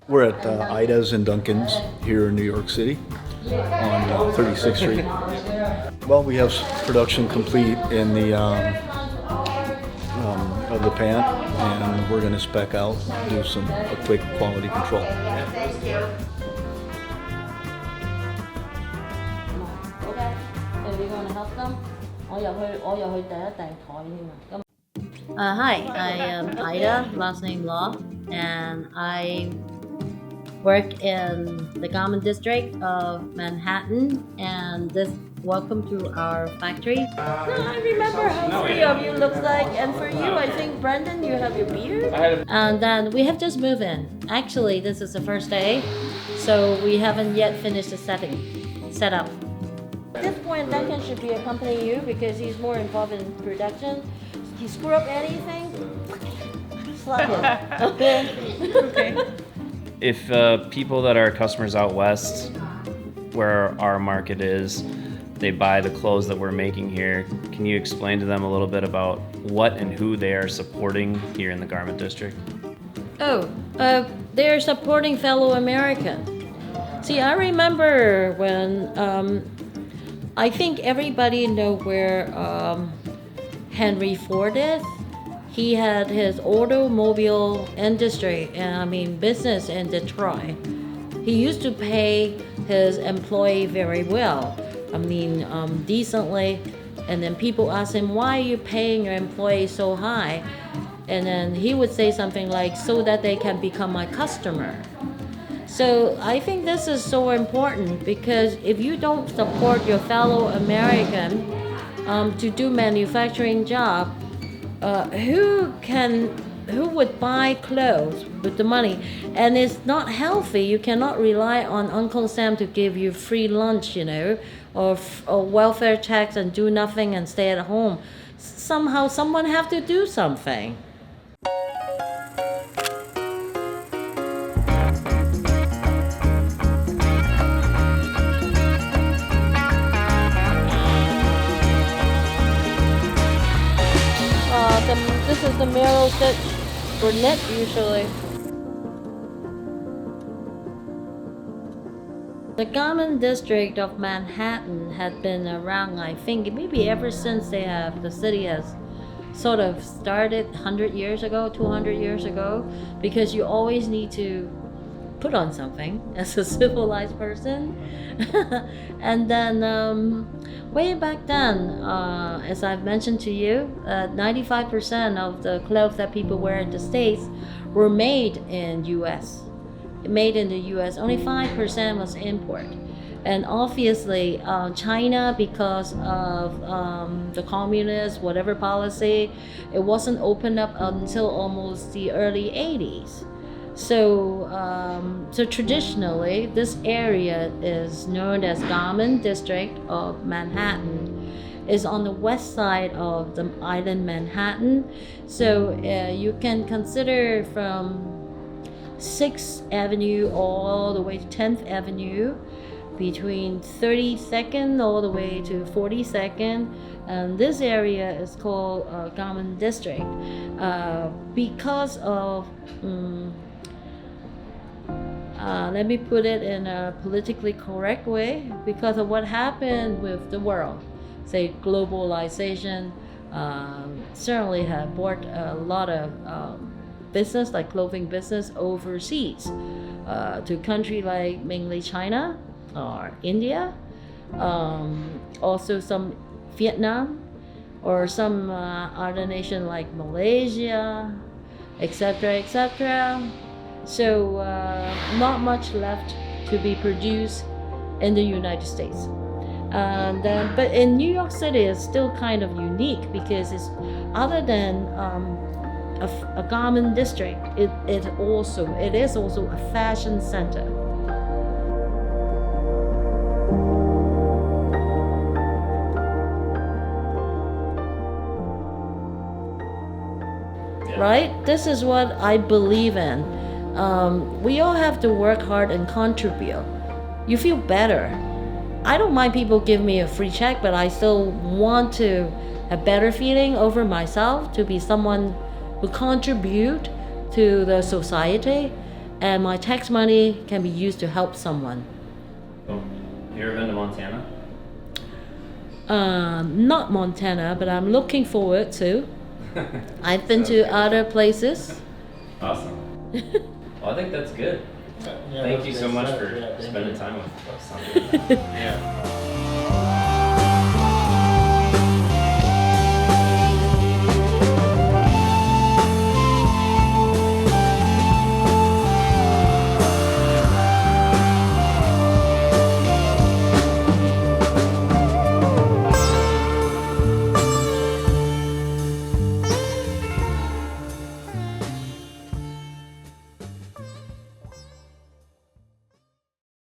We're at Ida's and Duncan's here in New York City on 36th Street. Well, we have production complete in the of the Pant, and we're going to spec out, do a quick quality control. Okay, so we're going to help them. 我入去第一訂台添啊。Hi, I am Ida, last name Law, and I work in the Garment District of Manhattan, and welcome to our factory. No, I remember how three of you look like, and for you, I think, Brendan, you have your beard. And then we have just moved in. Actually, this is the first day, so we haven't yet finished the setup. At this point, Duncan should be accompanying you because he's more involved in production. He screw up anything, slap him. Okay. Okay. If people that are customers out west, where our market is, they buy the clothes that we're making here, can you explain to them a little bit about what and who they are supporting here in the Garment District? They're supporting fellow Americans. See, I remember when I think everybody know where Henry Ford is. He had his automobile industry, business in Detroit. He used to pay his employee very well. Decently. And then people ask him, why are you paying your employees so high? And then he would say something like, so that they can become my customer. So I think this is so important because if you don't support your fellow American to do manufacturing job, who would buy clothes with the money? And it's not healthy. You cannot rely on Uncle Sam to give you free lunch, or welfare checks and do nothing and stay at home. Somehow someone have to do something. This is the mirror stitch for knit usually. The Garment District of Manhattan had been around, I think, maybe ever since the city has sort of started 100 years ago, 200 years ago, because you always need to put on something as a civilized person. And then way back then, as I've mentioned to you, 95% of the clothes that people wear in the States were made in U.S. Made in the U.S. Only 5% was import. And obviously, China, because of the communist whatever policy, it wasn't opened up until almost the early 80s. So traditionally, this area is known as Garment District of Manhattan. Is on the west side of the island Manhattan. So you can consider from 6th Avenue all the way to 10th Avenue, between 32nd all the way to 42nd. And this area is called Garment District because of let me put it in a politically correct way, because of what happened with the world. Say globalization certainly have brought a lot of business, like clothing business, overseas to countries like mainly China or India, also some Vietnam, or some other nation like Malaysia, etc., etc. So not much left to be produced in the United States. But in New York City, it's still kind of unique because it's other than a garment district. It is also a fashion center. Right? This is what I believe in. We all have to work hard and contribute. You feel better. I don't mind people give me a free check, but I still want to have better feeling over myself, to be someone who contribute to the society. and my tax money can be used to help someone. Cool. You ever been to Montana? Not Montana, but I'm looking forward to. I've been to other places. Awesome. Well, I think that's good. Yeah, Thank that's you good so much stuff. for Yeah, thank spending you. time with us on that. Yeah.